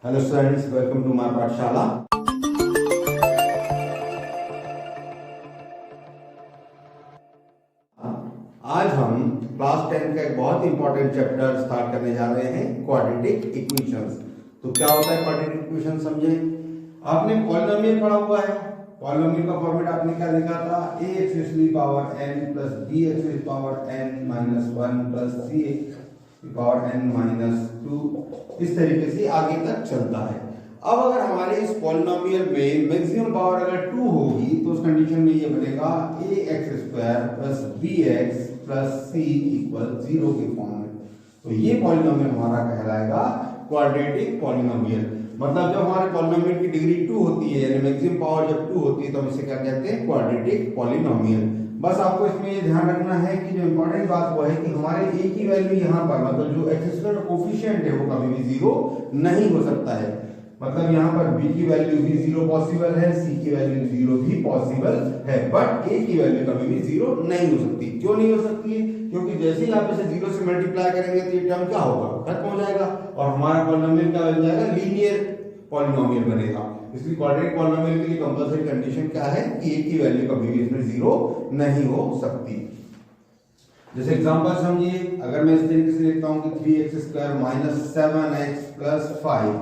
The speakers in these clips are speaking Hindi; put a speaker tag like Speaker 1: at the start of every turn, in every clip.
Speaker 1: Hello students, welcome to my पाठशाला। आज हम क्लास 10 का एक बहुत इंपॉर्टेंट चैप्टर स्टार्ट करने जा रहे हैं, क्वाड्रेटिक इक्वेशंस। तो क्या होता है क्वाड्रेटिक इक्वेशन, समझे। आपने पॉलिनोमियल पढ़ा हुआ है। पॉलिनोमियल का फॉर्मेट आपने क्या लिखा था, ax की पावर n प्लस bx की power n minus 1 plus cx की पावर n माइनस 2। इस तरीके से आगे तक चलता है। अब अगर हमारे इस पॉलिनोमियल में मैक्सिमम पावर अगर 2 होगी तो उस कंडीशन में ये बनेगा ax square plus bx plus c equal 0 के फॉर्म में। तो ये पॉलिनोमियल हमारा कहलाएगा क्वाड्रेटिक पॉलिनोमियल। मतलब जब हमारे पॉलिनोमियल की डिग्री 2 होती है, यानी मैक्सिमम पावर जब 2 होती है, तो हम इसे क्या कहते हैं, क्वाड्रेटिक पॉलिनोमियल। बस आपको इसमें ये ध्यान रखना है कि जो इंपॉर्टेंट बात वो है कि हमारे a की वैल्यू यहाँ पर, मतलब जो x स्क्वायर का कोफिशिएंट है, वो कभी भी 0 नहीं हो सकता है। मतलब यहाँ पर b की वैल्यू भी 0 पॉसिबल है, c की वैल्यू 0 भी पॉसिबल है, बट a की वैल्यू कभी भी 0 नहीं हो सकती। क्यों नहीं हो सकती है? क्योंकि जैसे ही आप इसे 0 से मल्टीप्लाई करेंगे तो ये टर्म क्या होगा, खत्म हो जाएगा और हमारा पॉलिनोमियल क्या बन जाएगा, लीनियर पॉलिनोमियल बनेगा। इसलिए क्वाड्रेटिक पॉलिनोमियल के लिए कंपलसरी कंडीशन क्या है कि a की वैल्यू कभी भी इसमें 0 नहीं हो सकती। जैसे एग्जांपल समझिए, अगर मैं इस तरीके से लिखता हूं कि 3x square minus 7x plus 5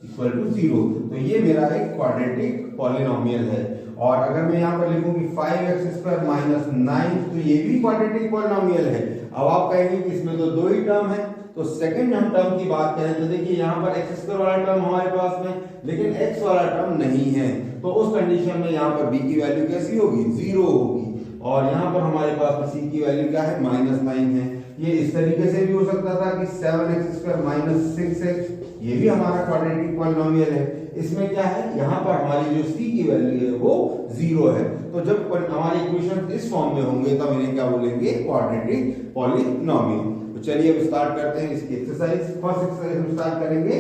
Speaker 1: equal to 0, तो ये मेरा एक क्वाड्रेटिक पॉलिनोमियल है। और अगर मैं यहाँ पर लिखूं कि 5x स्क्वायर माइनस 9, तो ये भी क्वाड्रेटिक पॉलिनोमियल है। अब आप कहेंगे कि इसमें तो दो ही टर्म है, तो सेकंड हम टर्म की बात करें तो देखिए यहाँ पर x स्क्वायर वाला टर्म हमारे पास में, लेकिन x वाला टर्म नहीं है। तो उस कंडीशन में यहाँ पर b की वैल्यू कैसी होगी, 0 होगी। और यहाँ पर हमारे पास में c की वैल्यू क्या है, माइनस 9 है। ये इस तरीके से भी हो सकता था कि 7x स्क्वायर माइनस 6x, ये भी हमारा क्वाड्रेटिक पॉलिनोमियल है। इसमें क्या है, यहाँ पर हमारी जो c की वैल्यू है वो 0 है। तो जब हमारे इक्वेशन इस फॉर्म में होंगे तब इन्हें क्या बोलेंगे, क्वाड्रेटिक पॉलिनोमियल। तो चलिए अब स्टार्ट करते हैं इसकी एक्सरसाइज। फर्स्ट एक्सरसाइज हम स्टार्ट करेंगे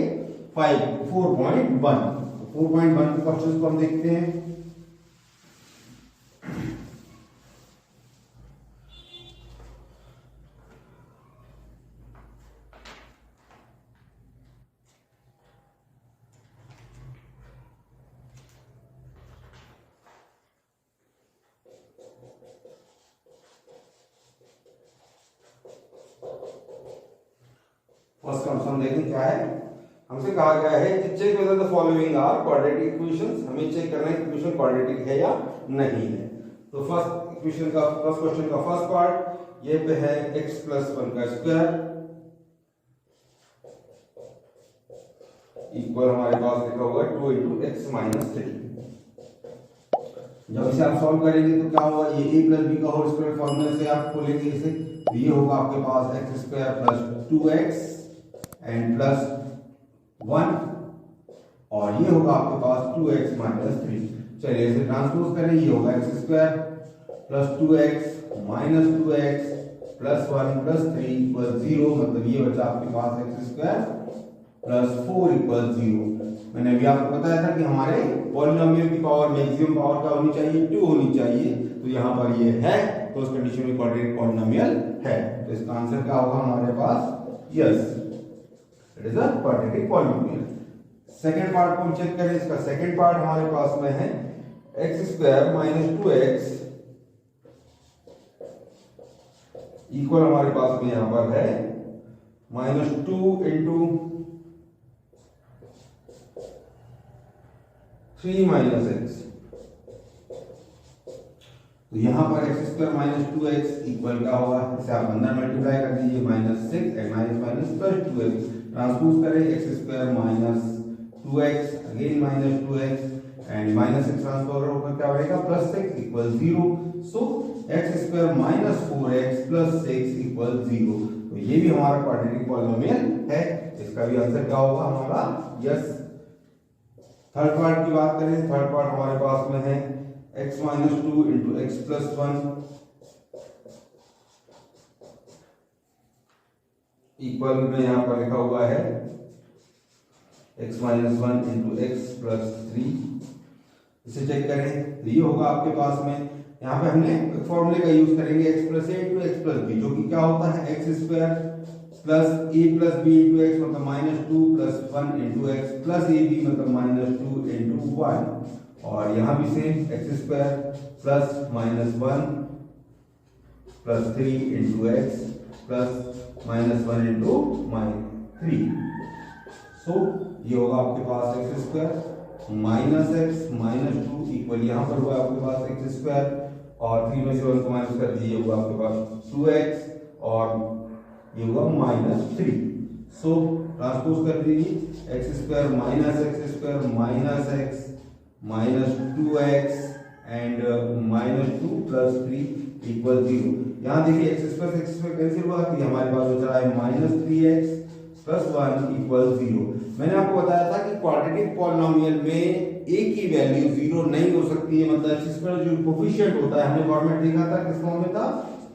Speaker 1: 4.1। 4.1 के क्वेश्चंस को हम देखते हैं। फर्स्ट क्वेश्चन देखें क्या है। हमसे कहा गया है कि check whether the following are quadratic equations. हमें चेक करना है कि इक्वेशन क्वाड्रेटिक है या नहीं है। तो फर्स्ट इक्वेशन का फर्स्ट क्वेश्चन का फर्स्ट पार्ट ये पे है x प्लस 1 का स्क्वायर इक्वल हमारे पास लिखा हुआ है 2 इंटू एक्स माइनस 3। जब इसे आप सॉल्व करेंगे तो क्या होगा, ये a प्लस b का होल स्क्वायर फॉर्मूले से आप खोलेंगे इसे, तो ये होगा आपके पास x square plus 2x and plus 1, और ये होगा आपके पास 2x माइनस 3। चलिए इसे ट्रांसपोज करें, ये होगा x square plus 2x minus 2x plus 1 plus 3 equal 0। मतलब ये बचा आपके पास x स्क्वायर प्लस 4 इक्वल 0। मैंने अभी आपको बताया था कि हमारे पॉलिनोमियल की पावर मैक्सिमम पावर क्या होनी चाहिए, 2 होनी चाहिए। तो यहाँ पर ये है, तो उस कंडीशन में क्वाड्रेटिक पॉलिनोमियल है। तो इसका आंसर क्या होगा हमारे पास, yes, it is a quadratic polynomial. Second part को हम चेक करें। इसका सेकंड पार्ट हमारे पास में है x square minus 2x equal हमारे पास में यहां पर है माइनस 2 इंटू 3 माइनस x। तो यहां पर x square minus 2x equal क्या होगा, इसे आप अंदर मल्टीप्लाई कर दीजिए, minus 6 and minus minus plus 2x। Transpose करें x square minus 2x again minus 2x and minus 6 transfer होकर क्या बनेगा, प्लस 6 इक्वल 0। सो x square minus 4x plus 6 equal 0। तो ये भी हमारा क्वाड्रेटिक पॉलिनोमियल है। इसका भी आंसर क्या होगा हमारा, यस। थर्ड पार्ट की बात करें, थर्ड पार्ट हमारे पास में है x minus 2 into x plus 1 equal में यहाँ पर लिखा हुआ है x minus 1 into x plus 3। इसे चेक करें तो ये होगा आपके पास में, यहाँ पे हमने फॉर्मूले का यूज करेंगे x plus a into x plus b, जो कि क्या होता है x square plus a plus b into x मतलब minus two plus one into x plus a b मतलब माइनस टू इंटू वन और यहाँ भी same x square plus minus one plus three into x plus minus one into minus three. So ये होगा आपके पास x square minus x minus two equal यहाँ पर हुआ आपके पास एक्स स्क्वायर और थ्री में से वन को माइनस कर दिए हुआ आपके पास टू एक्स और ये हुआ माइनस थ्री। सो ट्रांसपोज कर दीजिए x square minus x minus to x and minus two plus three equal zero. यहाँ देखिए एक्स स्क्वायर कैंसिल हुआ तो हमारे पास हो रहा है minus three x plus one equal zero. मैंने आपको बताया था कि क्वाड्रेटिक पॉलिनोमियल में ए की वैल्यू जीरो नहीं हो सकती है, मतलब एक्स स्क्वायर जो कोफिशिएंट होता है हमने फॉर्मेट देखा था किस फॉर्म में था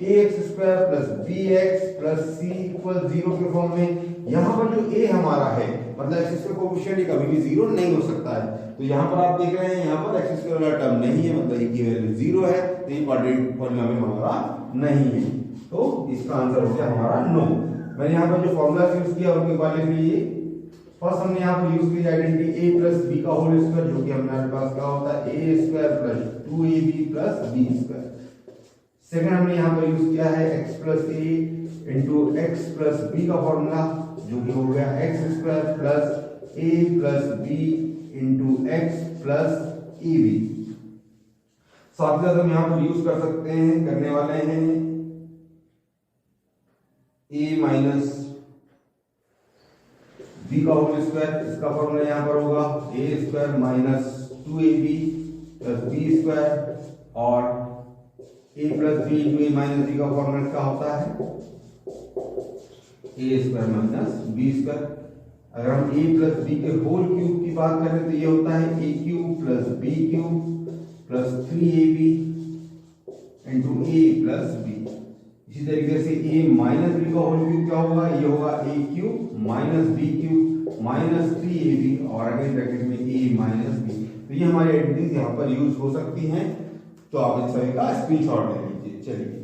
Speaker 1: a x square plus b x plus c equal zero के फॉर्म में। यहाँ पर जो ए हमारा है मतलब एक्स स्क्वायर कोफिशिएंट कभी भी जीरो नहीं हो सकता है, तो यहाँ पर आप देख रहे हैं यहाँ पर एक्स स्क्वायर वाला टर्म नहीं है मतलब ए की वैल्यू जीरो है, तो ये क्वाड्रेटिक पॉलिनोमियल हमारा नहीं है, तो इसका आंसर हो गया हमारा नो। मैंने यहाँ पर जो फॉर्मूला यूज किया उनके बारे में ये फर्स्ट हमने यहाँ पर यूज की आइडेंटिटी ए प्लस बी का होल स्क्वायर जो कि हमारे पास क्या होता है a square plus two a b plus b square. Second हमने यहाँ पर यूज किया है x plus a into x plus b का फॉर्मूला जो कि हो गया x square plus a plus b into x plus a b. साथ ही साथ हम यहाँ पर यूज कर सकते हैं करने वाले हैं ए माइनस बी का होल स्क्वायर, इसका फॉर्मूला यहाँ पर होगा a square minus two a b plus b square और a plus b into a minus B का फॉर्मूला क्या होता है a square minus b square. अगर हम a प्लस बी के होल क्यूब की बात करें तो ये होता है a cube plus b cube plus three A b into a plus B. इसी तरीके से a माइनस बी का होल क्यूब क्या होगा, ये होगा a cube minus B cube minus three A B और अगेन ब्रैकेट में a माइनस बी। तो ये हमारी आइडेंटिटीज यहाँ पर यूज हो सकती हैं, तो आप इन सभी का स्क्रीनशॉट ले लीजिए।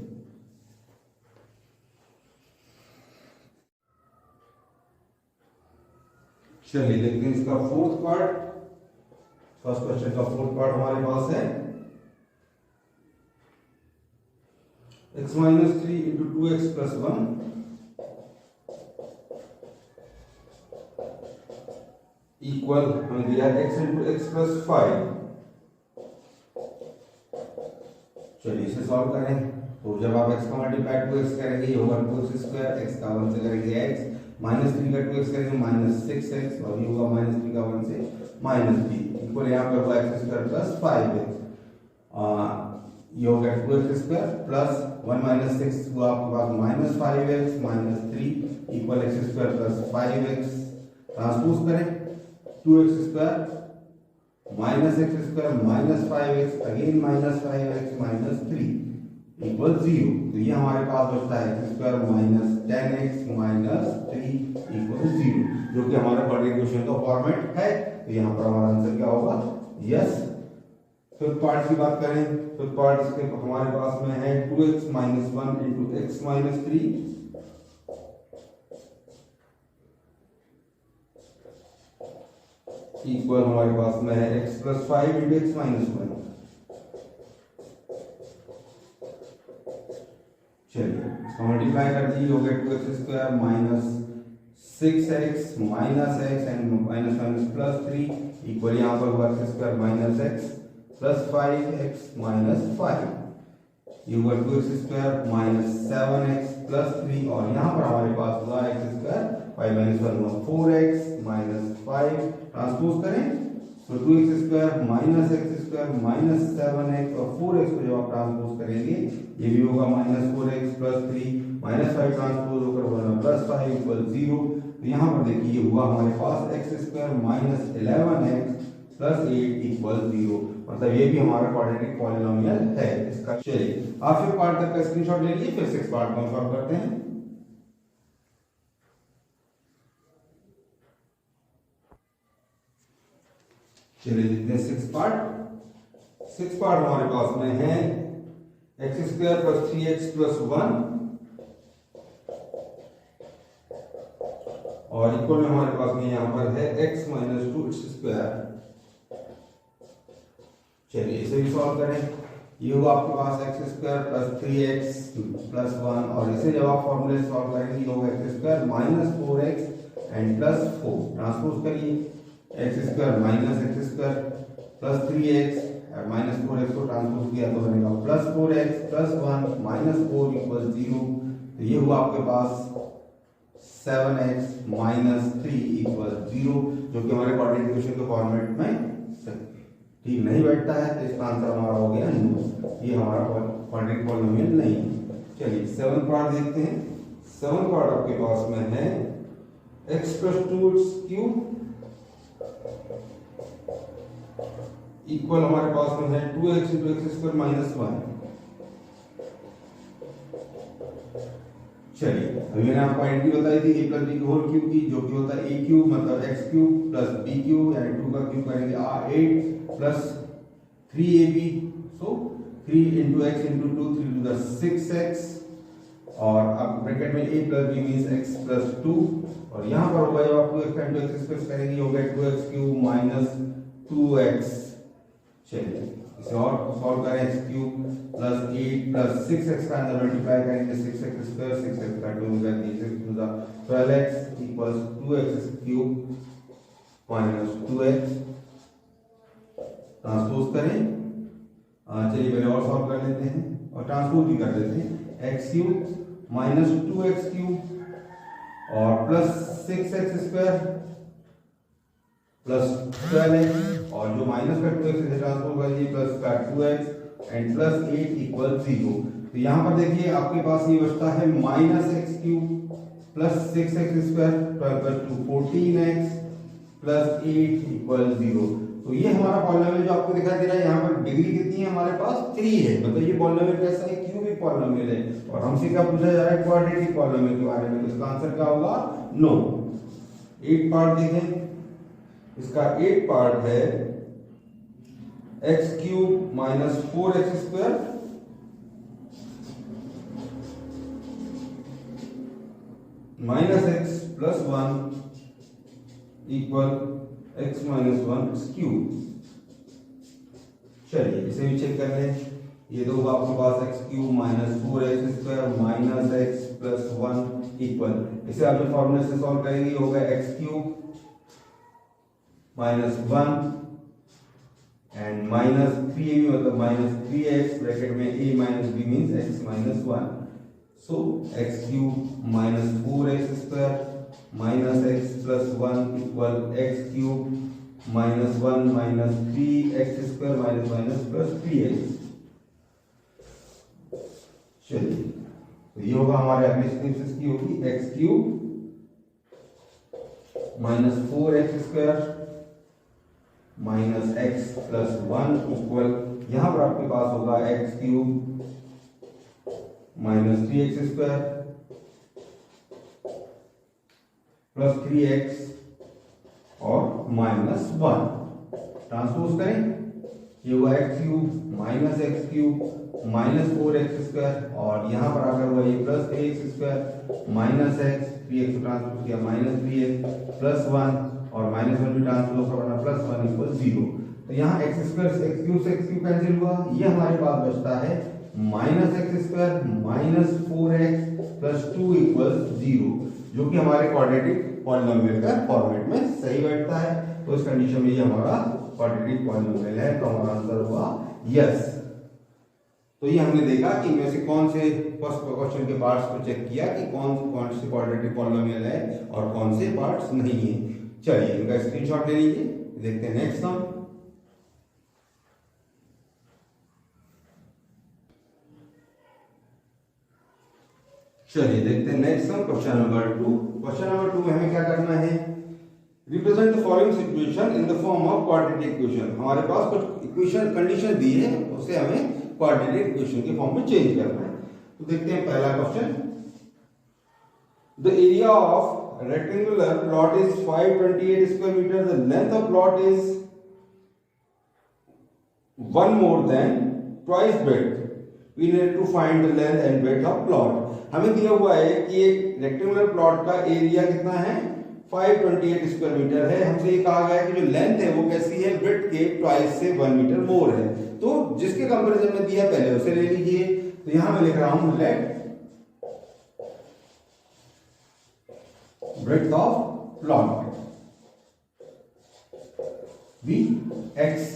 Speaker 1: चलिए देखते हैं इसका फोर्थ पार्ट। फर्स्ट क्वेश्चन का फोर्थ पार्ट हमारे पास है x minus three into two x plus one equal हमें दिया है x into x plus five. चलिए इसे सॉल्व करें तो जब आप x का मल्टीप्लाई टू एक्स करेंगे ये होगा टू एक्स स्क्वायर, x का वन से करेंगे x माइनस थ्री का टू एक्स करेंगे माइनस सिक्स एक्स और ये होगा माइनस थ्री का वन से माइनस थ्री इक्वल यहाँ पर होगा x square plus five x. ये हो गया two x square plus one minus six हुआ आपके पास minus five x minus three equal x square plus five x. Transpose करें two x square minus x square minus five x again minus five x minus three equal zero. तो ये हमारे पास बचता है x square minus ten x minus three equal zero, जो कि हमारा क्वाड्रेटिक इक्वेशन का फॉर्मेट है। तो यहाँ पर हमारा आंसर क्या होगा यस। फिफ्थ पार्ट की बात करें, फिफ्थ पार्ट इसके हमारे पास में है two x minus one into x minus three equal हमारे पास में है x plus five into x minus one. चलिए इसको मल्टीप्लाई कर दीजिए हो गया two x square minus six x minus x and minus minus plus three equal यहाँ पर हुआ x square minus x plus five x minus five ये हुआ two x square minus seven x plus three और यहाँ पर हमारे पास हुआ x square five minus one हुआ four x minus five. Transpose करें तो two x square minus seven x और फोर एक्स को जब आप ट्रांसपोज करेंगे ये भी होगा minus four x plus three minus five transpose होकर बना प्लस फाइव इक्वल जीरो। तो यहाँ पर देखिए ये हुआ हमारे पास x square minus eleven x plus eight equal zero, मतलब ये भी हमारा क्वाड्रेटिक पॉलिनोमियल है इसका। चलिए आप फिर पार्ट तक का स्क्रीनशॉट ले लीजिए, फिर सिक्स पार्ट को सॉल्व करते हैं। चलिए देखते हैं सिक्स पार्ट। सिक्स पार्ट हमारे पास में है x square plus three x plus one और इक्वल में हमारे पास में यहाँ पर है x माइनस 2 इट्स स्क्वायर। चलिए इसे भी सॉल्व करें। ये होगा आपके पास x square plus 3x plus 1, और इसे जब आप फॉर्मूले सॉल्व करेंगे ये होगा x square minus 4x and plus 4। Transpose करिए, x square minus x square plus 3x minus 4x को ट्रांसपोज किया तो बनेगा plus 4x plus 1 minus 4 equal 0। तो ये हुआ आपके पास 7x माइनस 3 इक्वल 0, जो कि हमारे क्वाड्रेटिक इक्वेशन के फॉर्मेट में ठीक नहीं बैठता है, तो इसका आंसर हमारा हो गया नो। ये हमारा क्वाड्रेटिक पॉलिनोमियल नहीं है। चलिए 7th पार्ट देखते हैं। 7th पार्ट आपके पास में है x plus 2 it's cube equal हमारे पास में है 2x into x square minus 1। चलिए अभी मैंने आपको आइडेंटिटी बताई थी a plus b whole cube की, जो कि होता है a क्यूब मतलब x cube plus b cube, यानी 2 का क्यूब करेंगे 8 plus 3ab, so 3 into x into 2 3 to the 6x, और अब ब्रैकेट में a plus b means x plus 2, और यहाँ पर होगा जब आप 2x इंटू एक्स स्क्वायर करेंगे होगा 2x क्यूब माइनस 2x। चलिए इसे और सॉल्व करें, x cube plus 8 plus 6x का अंदर मल्टीप्लाई करेंगे 6x स्क्वायर, 6x का 2 होगा 6 to the 12x equals 2x cube minus 2x। Transpose करें, चलिए पहले और सॉल्व कर लेते हैं और ट्रांसपोज भी कर देते हैं। x cube minus 2x cube और plus 6x square plus 12x, और जो माइनस का 2x से ट्रांसफर कर लीजिए प्लस का 2x एंड प्लस 8 इक्वल 0। तो यहाँ पर देखिए आपके पास ये बचता है minus x cube plus 6x square 12 plus 2 14x plus 8 equal 0। तो ये हमारा पॉलिनोमियल जो आपको दिखाई दे रहा है, यहाँ पर डिग्री कितनी है हमारे पास 3 है, मतलब ये पॉलिनोमियल कैसा है, क्यूबिक पॉलिनोमियल है, और हमसे क्या पूछा जा रहा है क्वाड्रेटिक पॉलिनोमियल के बारे में। तो इसका आंसर क्या होगा नो। 8 पार्ट देखें, इसका 8 पार्ट है x cube minus 4x square minus x plus 1 equal x minus 1 cube. चलिए इसे भी चेक कर लें। ये दो आपके पास x cube minus 4x square minus x plus 1 equal, इसे आप जो फॉर्मूले से सॉल्व करेंगे होगा x cube minus 1 and minus 3ab मतलब माइनस 3x, ब्रैकेट में a minus b means x minus 1, so x cube minus 4x square minus x plus 1 equal x cube minus 1 minus 3x square minus minus plus 3x। चलिए तो ये होगा हमारे अगले स्टेप इसकी होगी x cube minus 4x square minus x plus 1 equal, यहां पर आपके पास होगा x cube minus 3x square plus 3x और माइनस 1। ट्रांसपोज करें, ये हुआ x cube minus x cube minus 4x square, और यहाँ पर आकर हुआ ये plus 3x square minus x, 3x को ट्रांसपोज किया माइनस 3x प्लस 1, और माइनस 1 भी ट्रांसपोज करना प्लस 1 इक्वल 0। तो यहाँ x स्क्वायर x क्यूब से x क्यूब कैंसिल हुआ, ये हमारे पास बचता है minus x square minus 4x plus 2 equal 0, जो कि हमारे क्वाड्रेटिक पॉलिनोमियल का फॉर्मेट में सही बैठता है। तो इस कंडीशन में ये हमारा क्वाड्रेटिक पॉलिनोमियल है, तो हमारा आंसर हुआ यस। तो ये हमने देखा कि इनमें से कौन से फर्स्ट क्वेश्चन के पार्ट्स को चेक किया कि कौन से क्वाड्रेटिक पॉलिनोमियल है और कौन से पार्ट्स नहीं है। चलिए इनका स्क्रीनशॉट ले लीजिए, देखते हैं नेक्स्ट सम। चलिए देखते हैं next sum, question number 2। Question number 2 में हमें क्या करना है, represent the following situation in the form of quadratic equation. हमारे पास कुछ इक्वेशन कंडीशन दी है, उसे हमें क्वाड्रेटिक इक्वेशन के फॉर्म में चेंज करना है। तो देखते हैं पहला question, the area of rectangular plot is 528 square metre, the length of plot is 1 more than twice breadth, we need to find the length and breadth of plot। हमें दिया हुआ है कि एक रेक्टेंगुलर प्लॉट का एरिया कितना है 528 स्क्वायर मीटर है। हमसे ये कहा गया है कि जो लेंथ है वो कैसी है, ब्रेड्थ के ट्वाइस से 1 मीटर मोर है। तो जिसके कंपैरिजन में दिया पहले उसे ले लीजिए। तो यहां मैं लिख रहा हूं let breadth of plot be x,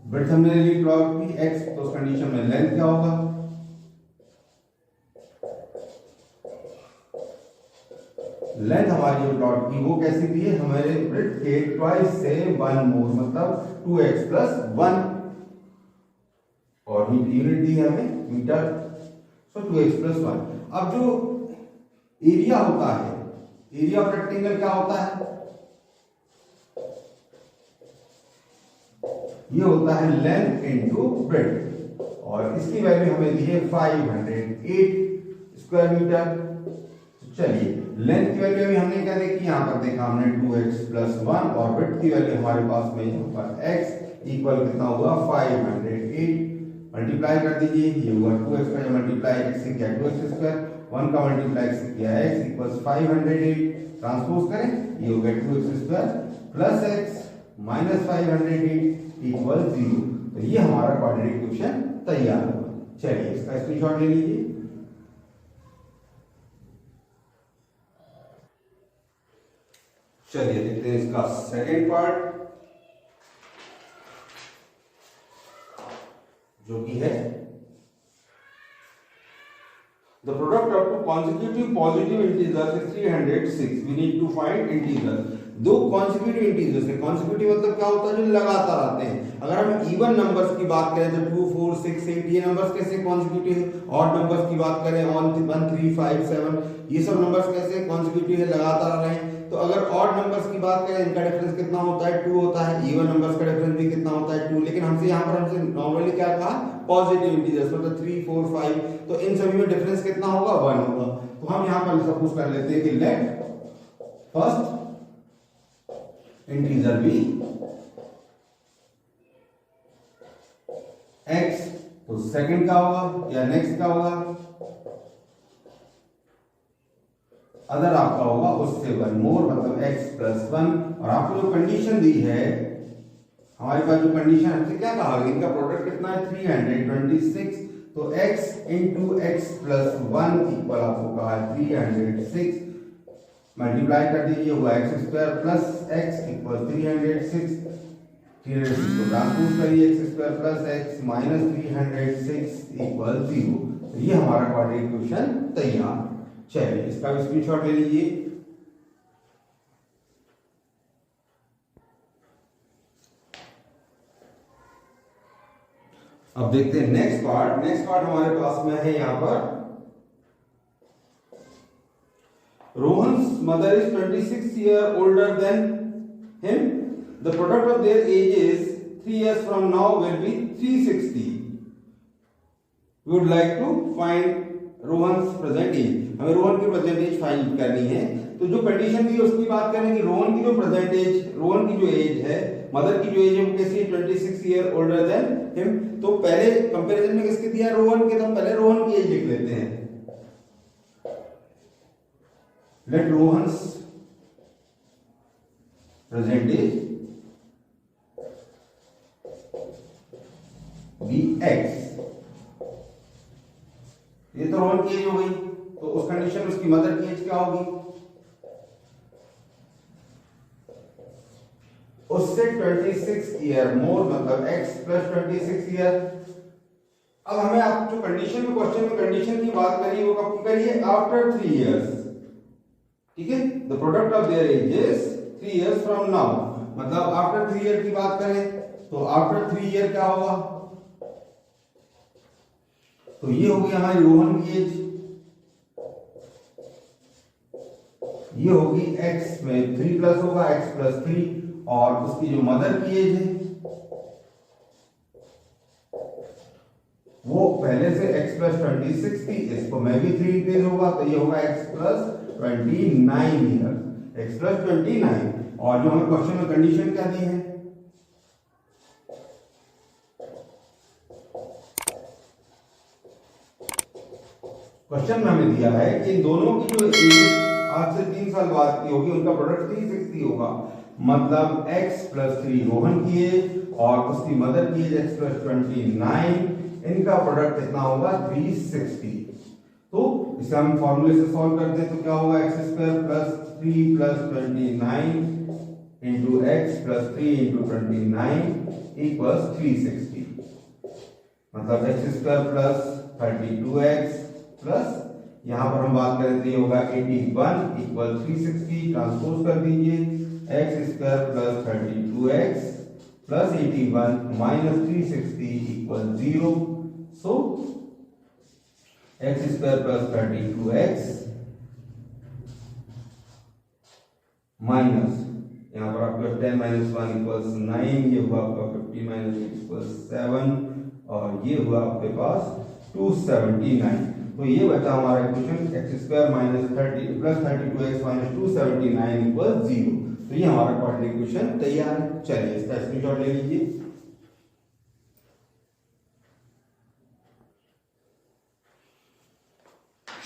Speaker 1: breadth हमने ले ली प्लॉट की एक्स, तो उस कंडीशन में लेंथ क्या होगा, लेंथ हमारी जो प्लॉट की वो कैसी दी है, हमारे ब्रेड्थ के ट्वाइस से 1 मोर, मतलब 2x प्लस 1, और यूनिट दी है हमें मीटर, सो 2x प्लस 1। अब जो एरिया होता है, एरिया ऑफ रेक्टेंगल क्या होता है, ये होता है लेंथ इनटू ब्रेड्थ, और इसकी वैल्यू हमें दी है 508 स्क्वायर मीटर। चलिए लेंथ की वैल्यू अभी हमने क्या देखी, यहां पर देखा हमने 2x प्लस 1, और ब्रेड्थ की वैल्यू हमारे पास में यहाँ पर x इक्वल कितना हुआ 508, मल्टीप्लाई कर दीजिए, ये हुआ 2x का मल्टीप्लाई x से किया 2x स्क्वायर, 1 का मल्टीप्लाई x से किया x इक्वल्स 508, ट्रांसपोज करें, ये हो गया 2x square plus x minus 508 equal 0। तो ये हमारा क्वाड्रेटिक इक्वेशन तैयार हुआ। चलिए इसका स्क्रीनशॉट ले लीजिए। चलिए देखते हैं इसका सेकेंड पार्ट, जो कि है the product of two consecutive positive integers is 306। We need to find integer. दो कॉन्सेक्यूटिव इंटीजर्स है, कॉन्सेक्यूटिव मतलब क्या होता है, जो लगातार आते हैं। अगर हम इवन नंबर्स की बात करें तो 2 4 6 8 ये नंबर्स कैसे कॉन्सेक्यूटिव है। ऑड नंबर्स की बात करें 1 3 5 7 ये सब नंबर्स कैसे कॉन्सेक्यूटिव है, लगातार आ रहे हैं। तो अगर ऑड नंबर्स की बात करें इनका डिफरेंस कितना होता है, 2 होता है। इवन नंबर्स का डिफरेंस भी कितना होता है, 2। लेकिन हमसे यहाँ पर हमसे नॉर्मली क्या कहा, पॉजिटिव इंटीजर्स मतलब 3 4 5, तो इन सभी में डिफरेंस कितना होगा, 1 होगा। तो हम यहाँ पर सपोज कर लेते हैं कि let first integer be x, तो सेकंड का होगा या नेक्स्ट का होगा, अदर आपका होगा उससे 1 मोर, मतलब x प्लस 1। और आपको जो कंडीशन दी है, हमारे पास जो कंडीशन हमसे क्या कहा, इनका प्रोडक्ट कितना है 326, तो x into x plus 1 equal आपको कहा है 306, मल्टीप्लाई कर दीजिए, हुआ x square plus x equal 306, 306 को ट्रांसपोज करिए, x square plus x minus 306 equal 0। तो ये हमारा क्वाड्रेटिक इक्वेशन तैयार। चलिए इसका भी स्क्रीनशॉट ले लीजिए। अब देखते हैं नेक्स्ट पार्ट। नेक्स्ट पार्ट हमारे पास में है यहां पर, Rohan's mother is 26 years older than him. The product of their ages 3 years from now will be 360. We would like to find Rohan's present age. हमें रोहन की प्रेजेंट एज फाइंड करनी है। तो जो कंडीशन दी है उसकी बात करें कि रोहन की जो प्रेजेंट एज, रोहन की जो एज है, मदर की जो एज है वो कैसी है, 26 ईयर ओल्डर देन हिम। तो पहले कंपैरिजन में किसके दिया, रोहन के, तो पहले रोहन की एज लिख लेते हैं। Let Rohan's present age be x। ये तो रोहन की एज हो गई, तो उस कंडीशन में उसकी मदर की एज क्या होगी, उससे 26 ईयर मोर, मतलब x प्लस 26 ईयर। अब हमें आप जो कंडीशन में, क्वेश्चन में कंडीशन की बात करिए वो कब की करिए, आफ्टर 3 इयर्स, ठीक है। The product of their edges 3 years from now, मतलब आफ्टर 3 ईयर की बात करें तो आफ्टर 3 ईयर क्या होगा, तो ये हो गई हमारी रोहन की एज, ये होगी x में 3 प्लस होगा, x प्लस 3, और उसकी जो मदर की एज है वो पहले से x प्लस 26 थी, इसको में भी 3 इंक्रीज होगा, तो ये होगा x plus 29 year, x plus 29। और जो हमें क्वेश्चन में कंडीशन क्या दी है, क्वेश्चन में हमें दिया है कि इन दोनों की जो एज आज से 3 साल बाद की होगी, उनका प्रोडक्ट 360 होगा। मतलब x + 3 रोहन किए और उसकी मदर की एज x + 29, इनका प्रोडक्ट कितना होगा 360। तो इसे हम फॉर्मूले से सॉल्व करते हैं तो क्या होगा x² + 3 + 29 into x + 3 into 29 = 360। मतलब x² + 32x प्लस यहाँ पर हम बात करें तो ये होगा 81 = 360। ट्रांसपोज कर दीजिए, x² + 32x + 81 - 360 = 0। सो x² + 32x माइनस यहाँ पर आपका 10 - 1 = 9, ये हुआ आपका 50 - 8 = 7 और ये हुआ आपके पास 279। तो ये बचा हमारा इक्वेशन x² - 30 + 32x - 279 = 0। तो ये हमारा क्वाड्रेटिक इक्वेशन तैयार है। चलिए इसका स्क्रीनशॉट ले लीजिए।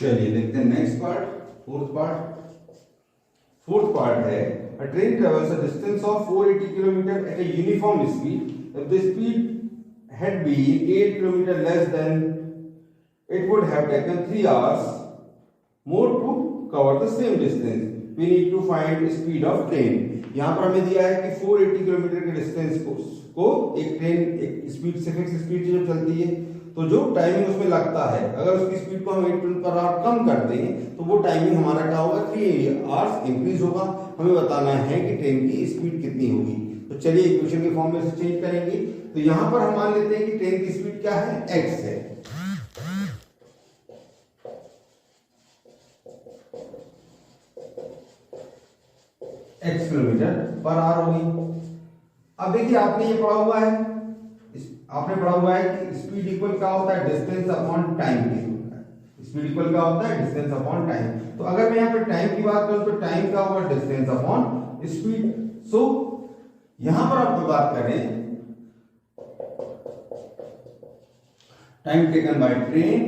Speaker 1: चलिए देखते हैं नेक्स्ट पार्ट, फोर्थ पार्ट है a train travels a distance of 480 km at a uniform speed. If the speed had been 8 km less, then it would have taken 3 hours more to cover the same distance. We need to find speed of train. यहाँ पर हमें दिया है कि 480 किलोमीटर के डिस्टेंस को एक ट्रेन एक स्पीड से फिक्स स्पीड से जब चलती है तो जो टाइमिंग उसमें लगता है, अगर उसकी स्पीड को हम 8 km/h कम कर दें तो वो टाइमिंग हमारा क्या होगा 3 hours इंक्रीज होगा। हमें बताना है कि ट्रेन की स्पीड कितनी होगी। तो चलिए इक्वेशन के फॉर्म में से चेंज करेंगे। तो यहाँ पर हम मान लेते हैं कि ट्रेन की स्पीड क्या है, x है। x km/h होगी। अब देखिए आपने ये पढ़ा हुआ है, कि स्पीड इक्वल क्या होता है डिस्टेंस अपॉन टाइम के होता है। स्पीड इक्वल क्या होता है डिस्टेंस अपॉन टाइम। तो अगर मैं यहाँ पे टाइम की बात करूं तो टाइम क्या होगा डिस्टेंस अपॉन स्पीड। सो यहां पर आपको बात करें time taken by train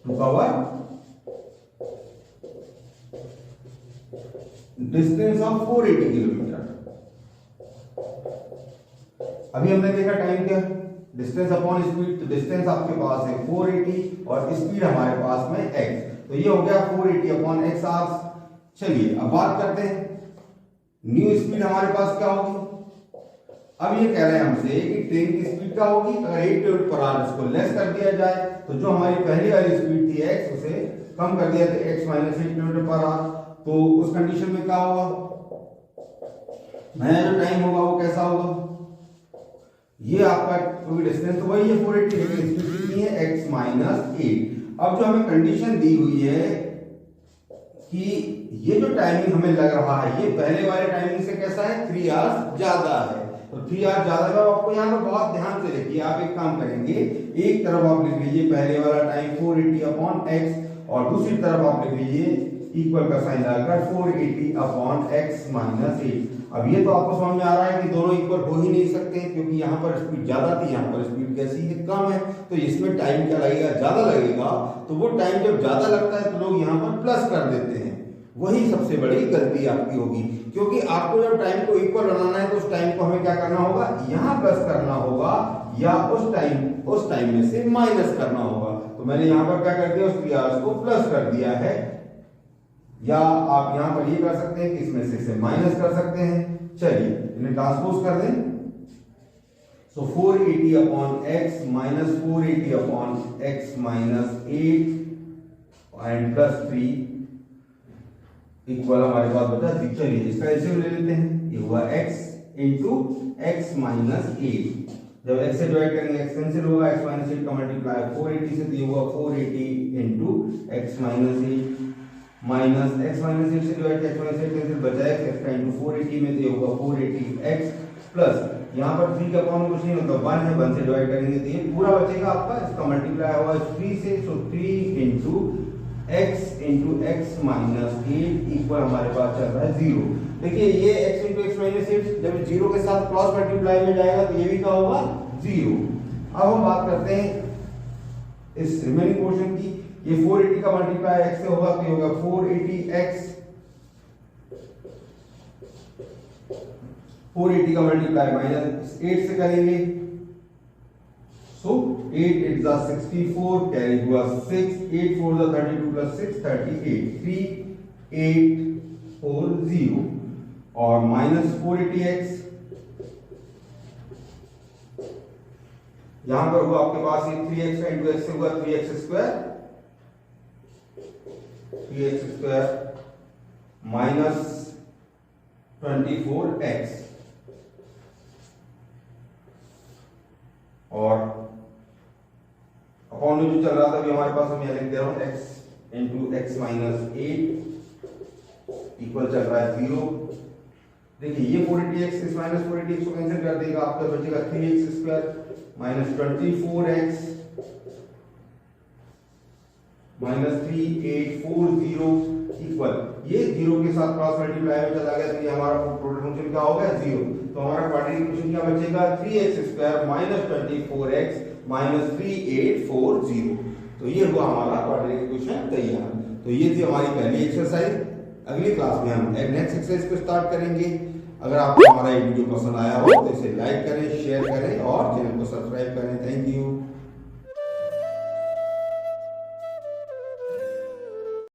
Speaker 1: to cover distance of 480 kilometre. अभी हमने देखा टाइम क्या डिस्टेंस अपॉन स्पीड, तो डिस्टेंस आपके पास है 480 और स्पीड हमारे पास में x, तो ये हो गया 480 अपॉन x आवर्स। चलिए अब बात करते हैं न्यू स्पीड हमारे पास क्या होगी। अब ये कह रहे हैं हमसे कि ट्रेन की स्पीड क्या होगी, अगर 8 km/h इसको लेस कर दिया जाए तो जो हमारी पहली वाली स्पीड थी x उसे कम कर दिया तो x - 8 km/h। तो उस कंडीशन में क्या होगा, नया जो टाइम होगा वो कैसा होगा, ये आपका क्योंकि डिस्टेंस तो वही है 480 लेकिन स्पीड कितनी है x - 8। अब जो हमें कंडीशन दी हुई है कि ये जो टाइमिंग हमें लग रहा है ये पहले वाले टाइमिंग से कैसा है 3 आवर्स ज्यादा है। तो 3 आवर्स ज्यादा है। आपको यहाँ पर बहुत ध्यान से देखिए, आप एक काम करेंगे, एक तरफ आप लिख लीजिए पहले वाला टाइम 480 अपॉन x और दूसरी तरफ आप लिख लीजिए इक्वल का साइन लगाकर 480 अपॉन x - 8। अब ये तो आपको समझ में आ रहा है कि दोनों इक्वल हो ही नहीं सकते क्योंकि यहाँ पर स्पीड ज्यादा थी, यहाँ पर स्पीड कैसी है कम है। तो इसमें टाइम क्या लगेगा ज्यादा लगेगा। तो वो टाइम जब ज्यादा लगता है तो लोग यहाँ पर प्लस कर देते हैं, वही सबसे बड़ी गलती आपकी होगी क्योंकि आपको जब टाइम को इक्वल बनाना है तो उस टाइम को हमें क्या करना होगा, यहाँ प्लस करना होगा या उस टाइम में से माइनस करना होगा। तो मैंने यहाँ पर क्या कर दिया, उस 3 आवर्स को प्लस कर दिया है, या आप यहां पर ये कर सकते हैं कि इसमें से इसे माइनस कर सकते हैं। चलिए इन्हें ट्रांसपोज कर दें। सो 480 upon x minus 480 upon x - 8 and plus 3 equal हमारे पास बचा। चलिए इसका एलसीएम ले लेते हैं, ये हुआ x इंटू x - 8। जब x से डिवाइड करेंगे x कैंसिल होगा, x - 8 का मल्टीप्लाई 480 से, तो ये हुआ 480 इंटू x - 8 माइनस x - 8 से डिवाइड किया, x - 8 कैंसिल बचा है x का इंटू 480 में, तो ये होगा 480x प्लस यहाँ पर 3 का अपॉन कुछ नहीं होता 1 है, 1 से डिवाइड करेंगे तो ये पूरा बचेगा आपका, इसका मल्टीप्लाई होगा 3 से। सो 3 इंटू x - 8 इक्वल हमारे पास चल रहा है 0। देखिए ये x इंटू x - 8 जब 0 के साथ क्रॉस मल्टीप्लाई में जाएगा तो ये भी क्या होगा 0। अब हम बात करते हैं इस रिमेनिंग पोर्शन की। ये 480 का मल्टीप्लाई x से होगा तो ये होगा 480 का मल्टीप्लाई माइनस 8 से करेंगे, सो 8 8 जा 64, कैरी हुआ 6, 8 4 जा 32 प्लस 6 38, 3840 और माइनस 480x, यहां पर हुआ आपके पास ये 3x का इंटू x से हुआ 3x स्क्वायर माइनस 24x और अपॉन में जो चल रहा था अभी हमारे पास, हम यहां लिख दे रहा हूं x into x minus 8 equal चल रहा है 0। देखिए ये 480x इस माइनस 480x को कैंसिल कर देगा, आपका बचेगा 3x square minus 24x minus 3840 equal, ये 0 के साथ क्रॉस मल्टीप्लाई में चला गया तो ये हमारा प्रोडक्ट फंक्शन क्या हो गया 0। तो हमारा क्वाड्रेटिक इक्वेशन क्या बचेगा 3x square minus 24x minus 3840। तो ये हुआ हमारा क्वाड्रेटिक इक्वेशन तैयार। तो ये थी हमारी पहली एक्सरसाइज। अगली क्लास में हम नेक्स्ट एक्सरसाइज को स्टार्ट करेंगे। अगर आपको हमारा ये वीडियो पसंद आया हो तो इसे लाइक करें, शेयर करें और चैनल को सब्सक्राइब करें। Thank you.